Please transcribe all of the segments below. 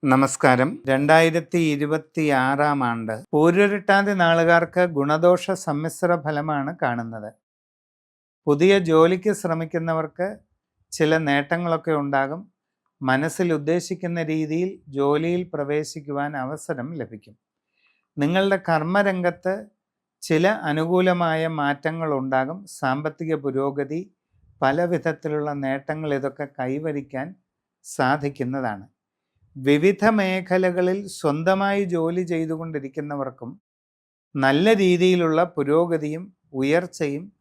നമസ്കാരം. 2026 ആണ്ട് പൂരുരുട്ടാതി നാളുകാർക്ക് ഗുണദോഷ സമ്മിശ്ര ഫലമാണ് കാണുന്നത്. പുതിയ ജോലിക്ക് ശ്രമിക്കുന്നവർക്ക് ചില നേട്ടങ്ങളൊക്കെ ഉണ്ടാകും. മനസ്സിൽ ഉദ്ദേശിക്കുന്ന രീതിയിൽ ജോലിയിൽ പ്രവേശിക്കുവാൻ അവസരം ലഭിക്കും. നിങ്ങളുടെ കർമ്മരംഗത്ത് ചില അനുകൂലമായ മാറ്റങ്ങൾ ഉണ്ടാകും. സാമ്പത്തിക പുരോഗതി, പല വിധത്തിലുള്ള നേട്ടങ്ങൾ ഇതൊക്കെ കൈവരിക്കാൻ സാധിക്കുന്നതാണ്. വിവിധ മേഖലകളിൽ സ്വന്തമായി ജോലി ചെയ്തുകൊണ്ടിരിക്കുന്നവർക്കും നല്ല രീതിയിലുള്ള പുരോഗതിയും ഉയർച്ചയും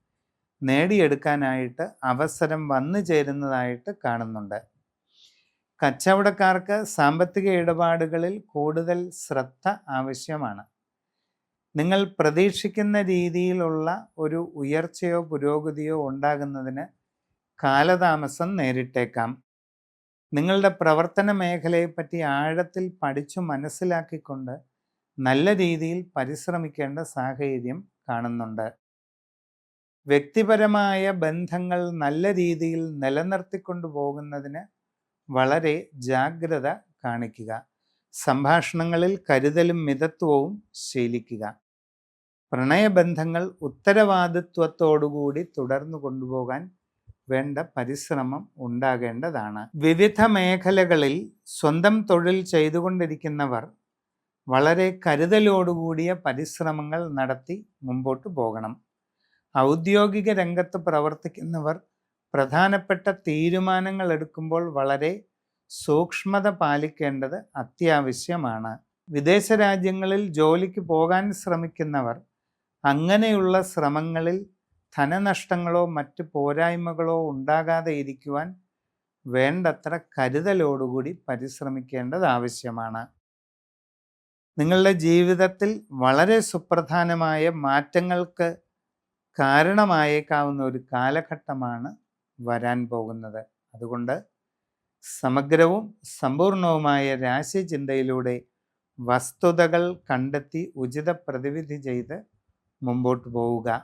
നേടിയെടുക്കാനായിട്ട് അവസരം വന്നു ചേരുന്നതായിട്ട് കാണുന്നുണ്ട്. കച്ചവടക്കാർക്ക് സാമ്പത്തിക ഇടപാടുകളിൽ കൂടുതൽ ശ്രദ്ധ ആവശ്യമാണ്. നിങ്ങൾ പ്രതീക്ഷിക്കുന്ന രീതിയിലുള്ള ഒരു ഉയർച്ചയോ പുരോഗതിയോ ഉണ്ടാകുന്നതിന് കാലതാമസം നേരിട്ടേക്കാം. നിങ്ങളുടെ പ്രവർത്തന മേഖലയെപ്പറ്റി ആഴത്തിൽ പഠിച്ചു മനസ്സിലാക്കിക്കൊണ്ട് നല്ല രീതിയിൽ പരിശ്രമിക്കേണ്ട സാഹചര്യം കാണുന്നുണ്ട്. വ്യക്തിപരമായ ബന്ധങ്ങൾ നല്ല രീതിയിൽ നിലനിർത്തിക്കൊണ്ടു പോകുന്നതിന് വളരെ ജാഗ്രത കാണിക്കുക. സംഭാഷണങ്ങളിൽ കരുതലും മിതത്വവും ശീലിക്കുക. പ്രണയബന്ധങ്ങൾ ഉത്തരവാദിത്വത്തോടുകൂടി തുടർന്നു കൊണ്ടുപോകാൻ വേണ്ട പരിശ്രമം ഉണ്ടാകേണ്ടതാണ്. വിവിധ മേഖലകളിൽ സ്വന്തം തൊഴിൽ ചെയ്തുകൊണ്ടിരിക്കുന്നവർ വളരെ കരുതലോടുകൂടിയ പരിശ്രമങ്ങൾ നടത്തി മുമ്പോട്ട് പോകണം. ഔദ്യോഗിക രംഗത്ത് പ്രവർത്തിക്കുന്നവർ പ്രധാനപ്പെട്ട തീരുമാനങ്ങൾ എടുക്കുമ്പോൾ വളരെ സൂക്ഷ്മത പാലിക്കേണ്ടത് അത്യാവശ്യമാണ്. വിദേശ രാജ്യങ്ങളിൽ ജോലിക്ക് പോകാൻ ശ്രമിക്കുന്നവർ അങ്ങനെയുള്ള ശ്രമങ്ങളിൽ ധനനഷ്ടങ്ങളോ മറ്റ് പോരായ്മകളോ ഉണ്ടാകാതെ ഇരിക്കുവാൻ വേണ്ടത്ര കരുതലോടുകൂടി പരിശ്രമിക്കേണ്ടത് ആവശ്യമാണ്. നിങ്ങളുടെ ജീവിതത്തിൽ വളരെ സുപ്രധാനമായ മാറ്റങ്ങൾക്ക് കാരണമായേക്കാവുന്ന ഒരു കാലഘട്ടമാണ് വരാൻ പോകുന്നത്. അതുകൊണ്ട് സമഗ്രവും സമ്പൂർണവുമായ രാശിചിന്തയിലൂടെ വസ്തുതകൾ കണ്ടെത്തി ഉചിത പ്രതിവിധി ചെയ്ത് മുമ്പോട്ട് പോവുക.